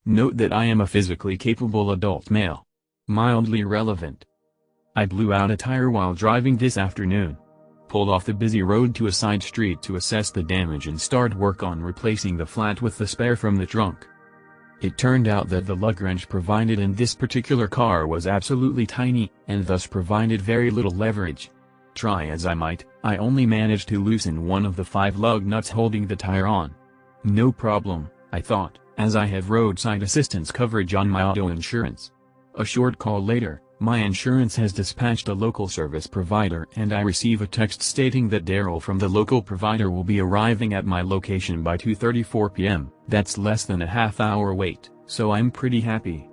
Note that I am a physically capable adult male. Mildly relevant. I blew out a tire while driving this afternoon. Pulled off the busy road to a side street to assess the damage and start work on replacing the flat with the spare from the trunk. It turned out that the lug wrench provided in this particular car was absolutely tiny, and thus provided very little leverage. Try as I might, I only managed to loosen one of the 5 lug nuts holding the tire on. No problem, I thought, as I have roadside assistance coverage on my auto insurance. A short call later, my insurance has dispatched a local service provider and I receive a text stating that Daryl from the local provider will be arriving at my location by 2:34 p.m. That's less than a half-hour wait, so I'm pretty happy.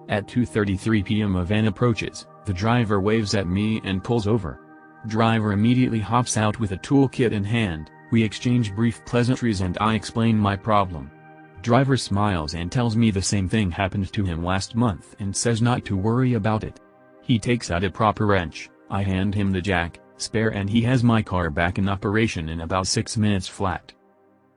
At 2:33 p.m. a van approaches, the driver waves at me and pulls over. Driver immediately hops out with a toolkit in hand, we exchange brief pleasantries and I explain my problem. Driver smiles and tells me the same thing happened to him last month and says not to worry about it. He takes out a proper wrench, I hand him the jack, spare and he has my car back in operation in about 6 minutes flat.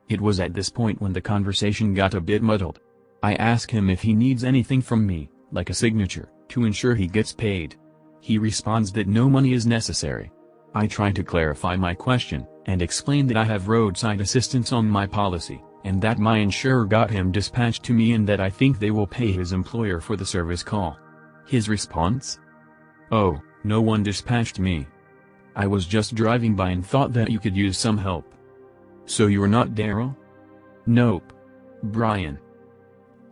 It was at this point when the conversation got a bit muddled. I ask him if he needs anything from me, like a signature, to ensure he gets paid. He responds that no money is necessary. I try to clarify my question, and explain that I have roadside assistance on my policy, and that my insurer got him dispatched to me and that I think they will pay his employer for the service call. His response? Oh, no one dispatched me. I was just driving by and thought that you could use some help. So you're not Daryl? Nope. Brian.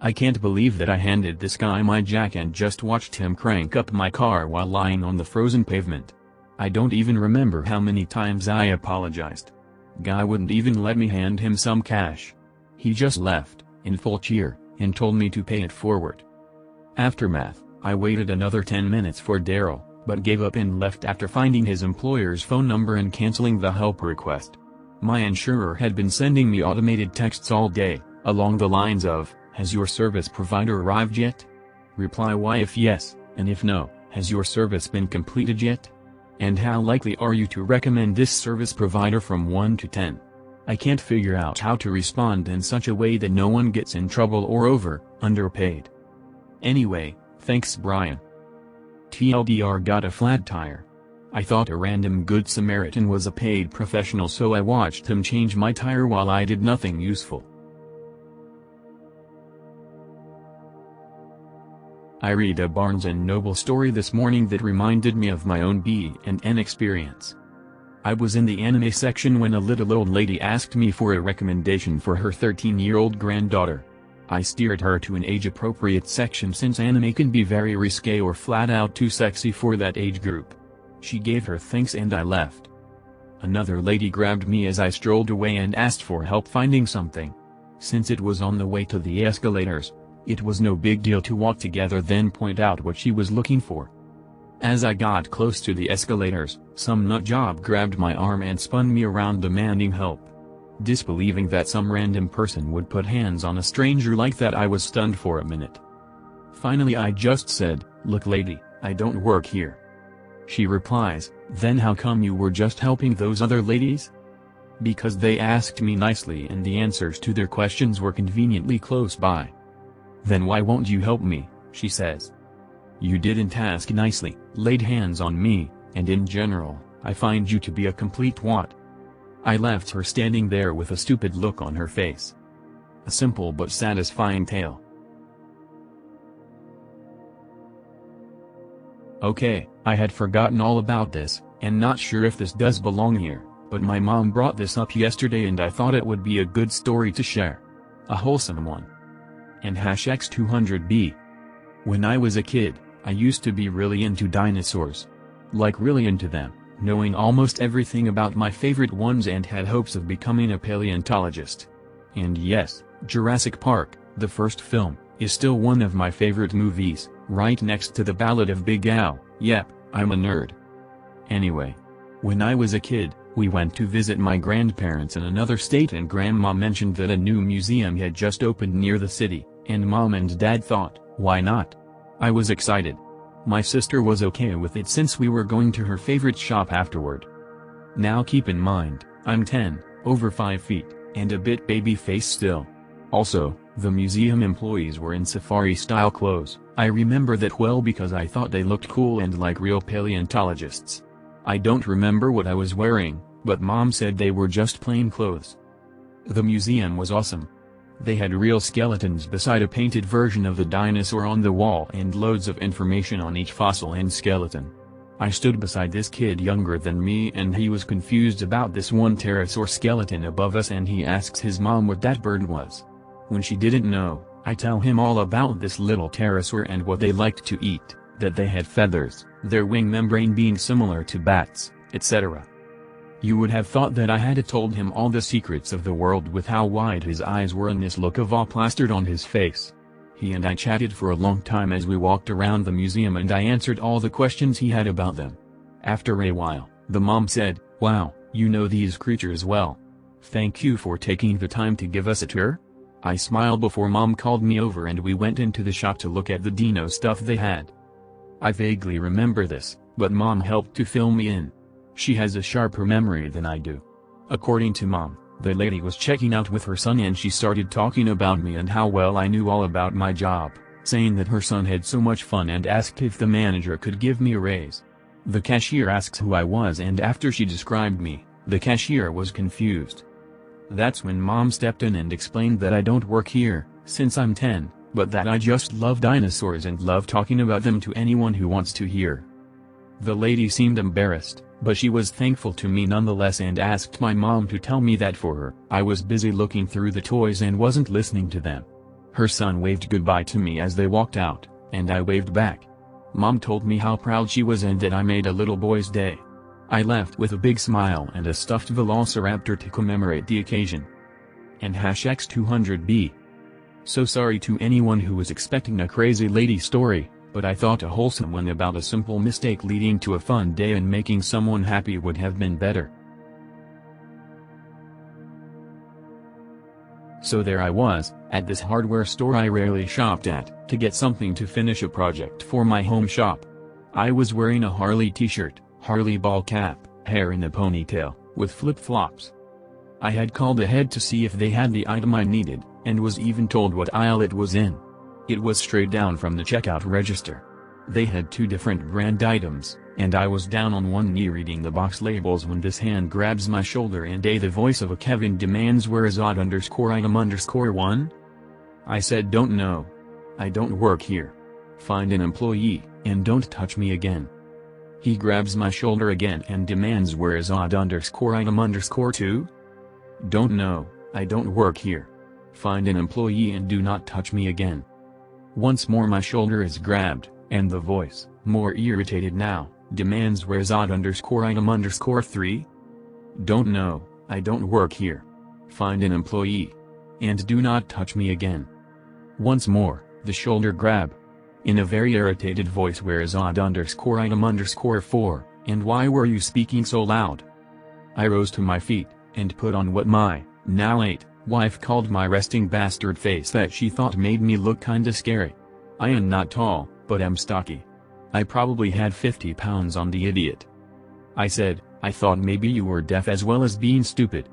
I can't believe that I handed this guy my jack and just watched him crank up my car while lying on the frozen pavement. I don't even remember how many times I apologized. Guy wouldn't even let me hand him some cash. He just left, in full cheer, and told me to pay it forward. Aftermath, I waited another 10 minutes for Daryl, but gave up and left after finding his employer's phone number and canceling the help request. My insurer had been sending me automated texts all day, along the lines of, "Has your service provider arrived yet? Reply Y if yes, and if no, has your service been completed yet? And how likely are you to recommend this service provider from 1 to 10? I can't figure out how to respond in such a way that no one gets in trouble or underpaid. Anyway, thanks Brian. TLDR got a flat tire. I thought a random Good Samaritan was a paid professional, so I watched him change my tire while I did nothing useful. I read a Barnes & Noble story this morning that reminded me of my own B&N experience. I was in the anime section when a little old lady asked me for a recommendation for her 13-year-old granddaughter. I steered her to an age-appropriate section since anime can be very risque or flat-out too sexy for that age group. She gave her thanks and I left. Another lady grabbed me as I strolled away and asked for help finding something. Since it was on the way to the escalators, it was no big deal to walk together then point out what she was looking for. As I got close to the escalators, some nutjob grabbed my arm and spun me around demanding help. Disbelieving that some random person would put hands on a stranger like that, I was stunned for a minute. Finally I just said, "Look lady, I don't work here." She replies, "Then how come you were just helping those other ladies?" "Because they asked me nicely and the answers to their questions were conveniently close by." "Then why won't you help me?" she says. "You didn't ask nicely, laid hands on me, and in general, I find you to be a complete twat." I left her standing there with a stupid look on her face. A simple but satisfying tale. Okay, I had forgotten all about this, and not sure if this does belong here, but my mom brought this up yesterday and I thought it would be a good story to share. A wholesome one. And #X200B. When I was a kid, I used to be really into dinosaurs. Like really into them, knowing almost everything about my favorite ones and had hopes of becoming a paleontologist. And yes, Jurassic Park, the first film, is still one of my favorite movies, right next to The Ballad of Big Al. Yep, I'm a nerd. Anyway. When I was a kid, we went to visit my grandparents in another state and Grandma mentioned that a new museum had just opened near the city, and Mom and Dad thought, why not? I was excited. My sister was okay with it since we were going to her favorite shop afterward. Now keep in mind, I'm 10, over 5 feet, and a bit baby face still. Also, The museum employees were in safari-style clothes. I remember that well because I thought they looked cool and like real paleontologists. I don't remember what I was wearing, but Mom said they were just plain clothes. The museum was awesome. They had real skeletons beside a painted version of the dinosaur on the wall and loads of information on each fossil and skeleton. I stood beside this kid younger than me and he was confused about this one pterosaur skeleton above us and he asks his mom what that bird was. When she didn't know, I tell him all about this little pterosaur and what they liked to eat, that they had feathers, their wing membrane being similar to bats, etc. You would have thought that I had told him all the secrets of the world with how wide his eyes were and this look of awe plastered on his face. He and I chatted for a long time as we walked around the museum and I answered all the questions he had about them. After a while, the mom said, "Wow, you know these creatures well. Thank you for taking the time to give us a tour?" I smiled before Mom called me over and we went into the shop to look at the dino stuff they had. I vaguely remember this, but Mom helped to fill me in. She has a sharper memory than I do. According to Mom, the lady was checking out with her son and she started talking about me and how well I knew all about my job, saying that her son had so much fun and asked if the manager could give me a raise. The cashier asks who I was and after she described me, the cashier was confused. That's when Mom stepped in and explained that I don't work here, since I'm 10, but that I just love dinosaurs and love talking about them to anyone who wants to hear. The lady seemed embarrassed, but she was thankful to me nonetheless and asked my mom to tell me that for her. I was busy looking through the toys and wasn't listening to them. Her son waved goodbye to me as they walked out, and I waved back. Mom told me how proud she was and that I made a little boy's day. I left with a big smile and a stuffed velociraptor to commemorate the occasion. And #X200B. So sorry to anyone who was expecting a crazy lady story, but I thought a wholesome one about a simple mistake leading to a fun day and making someone happy would have been better. So there I was, at this hardware store I rarely shopped at, to get something to finish a project for my home shop. I was wearing a Harley t-shirt, Harley ball cap, hair in a ponytail, with flip-flops. I had called ahead to see if they had the item I needed, and was even told what aisle it was in. It was straight down from the checkout register. They had two different brand items, and I was down on one knee reading the box labels when this hand grabs my shoulder and the voice of a Kevin demands where is odd_item_1? I said don't know. I don't work here. Find an employee, and don't touch me again. He grabs my shoulder again and demands where is odd_item_2? Don't know, I don't work here. Find an employee and do not touch me again. Once more my shoulder is grabbed, and the voice, more irritated now, demands where is odd_item_3? Don't know, I don't work here. Find an employee. And do not touch me again. Once more, the shoulder grab. In a very irritated voice where is odd_item_4, and why were you speaking so loud? I rose to my feet, and put on what my, now late, wife called my resting bastard face that she thought made me look kinda scary. I am not tall, but am stocky. I probably had 50 pounds on the idiot. I said, I thought maybe you were deaf as well as being stupid.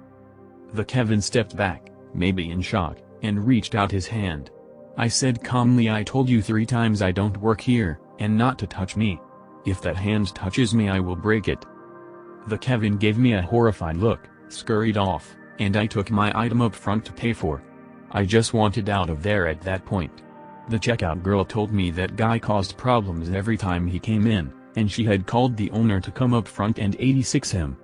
The Kevin stepped back, maybe in shock, and reached out his hand. I said calmly I told you 3 times I don't work here, and not to touch me. If that hand touches me I will break it. The Kevin gave me a horrified look, scurried off, and I took my item up front to pay for. I just wanted out of there at that point. The checkout girl told me that guy caused problems every time he came in, and she had called the owner to come up front and 86 him.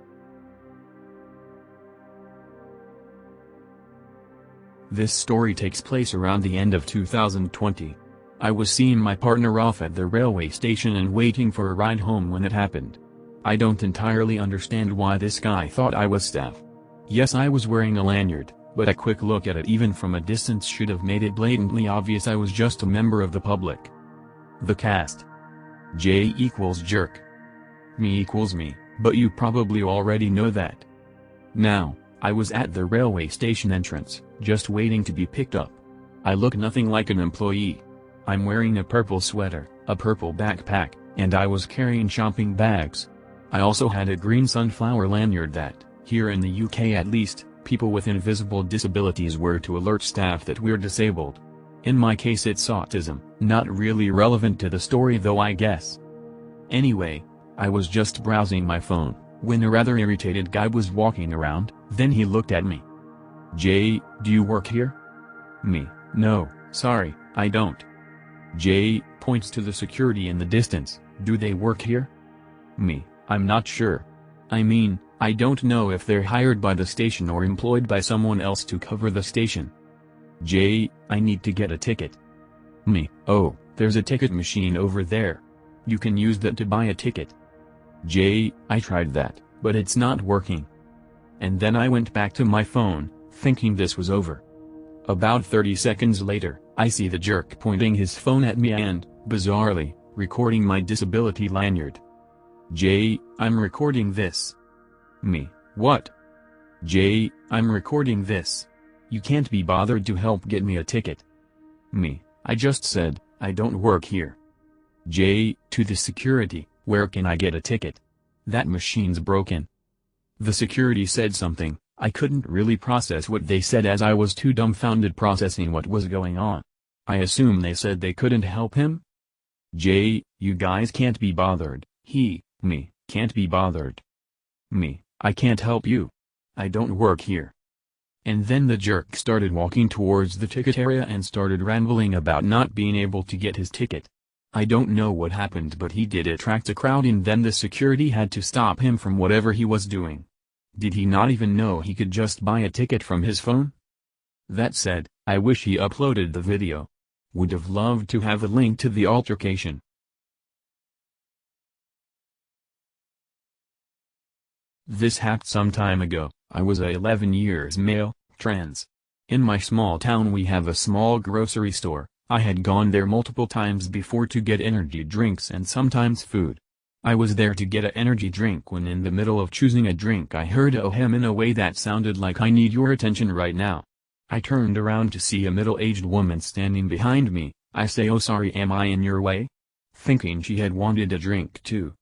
This story takes place around the end of 2020. I was seeing my partner off at the railway station and waiting for a ride home when it happened. I don't entirely understand why this guy thought I was staff. Yes, I was wearing a lanyard, but a quick look at it even from a distance should have made it blatantly obvious I was just a member of the public. The cast. J equals jerk. Me equals me, but you probably already know that. Now, I was at the railway station entrance, just waiting to be picked up. I look nothing like an employee. I'm wearing a purple sweater, a purple backpack, and I was carrying shopping bags. I also had a green sunflower lanyard that, here in the UK at least, People with invisible disabilities were to alert staff that we're disabled. In my case it's autism, not really relevant to the story though I guess. Anyway, I was just browsing my phone, when a rather irritated guy was walking around, then he looked at me. "Jay, do you work here?" Me, "No, sorry, I don't." Jay points to the security in the distance, "Do they work here?" Me, "I'm not sure. I mean, I don't know if they're hired by the station or employed by someone else to cover the station." Jay, "I need to get a ticket." Me, "Oh, there's a ticket machine over there. You can use that to buy a ticket." Jay, "I tried that, but it's not working." And then I went back to my phone, thinking this was over. About 30 seconds later, I see the jerk pointing his phone at me and, bizarrely, recording my disability lanyard. Jay, "I'm recording this." Me, "What?" Jay, "I'm recording this. You can't be bothered to help get me a ticket." Me, "I just said, I don't work here." Jay, to the security, "Where can I get a ticket? That machine's broken." The security said something, I couldn't really process what they said as I was too dumbfounded processing what was going on. I assume they said they couldn't help him? Jay, "You guys can't be bothered." Me, "Can't be bothered." Me, "I can't help you. I don't work here." And then the jerk started walking towards the ticket area and started rambling about not being able to get his ticket. I don't know what happened, but he did attract a crowd and then the security had to stop him from whatever he was doing. Did he not even know he could just buy a ticket from his phone? That said, I wish he uploaded the video. Would have loved to have a link to the altercation. This happened some time ago. I was a 11 years male, trans. In my small town we have a small grocery store. I had gone there multiple times before to get energy drinks and sometimes food. I was there to get an energy drink when in the middle of choosing a drink I heard a hem in a way that sounded like "I need your attention right now." I turned around to see a middle-aged woman standing behind me. I say, "Oh sorry, am I in your way?" Thinking she had wanted a drink too.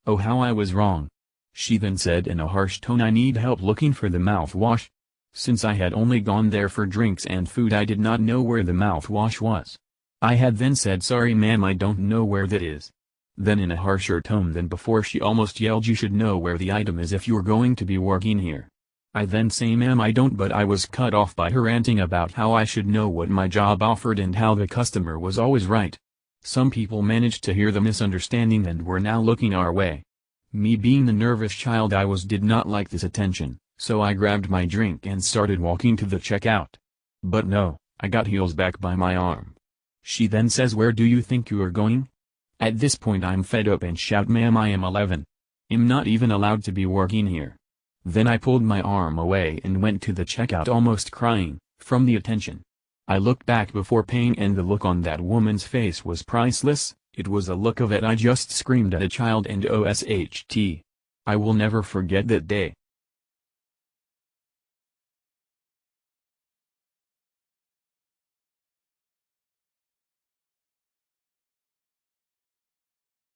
Oh how I was wrong. She then said in a harsh tone, "I need help looking for the mouthwash." Since I had only gone there for drinks and food I did not know where the mouthwash was. I had then said, "Sorry ma'am, I don't know where that is." Then in a harsher tone than before she almost yelled, "You should know where the item is if you're going to be working here." I then say, "Ma'am, I don't," but I was cut off by her ranting about how I should know what my job offered and how the customer was always right. Some people managed to hear the misunderstanding and were now looking our way. Me being the nervous child I was did not like this attention, so I grabbed my drink and started walking to the checkout. But no, I got heels back by my arm. She then says, "Where do you think you are going?" At this point I'm fed up and shout, "Ma'am, I am 11. I'm not even allowed to be working here." Then I pulled my arm away and went to the checkout almost crying, from the attention. I looked back before paying and the look on that woman's face was priceless. It was a look of it I just screamed at a child and OSHT. I will never forget that day.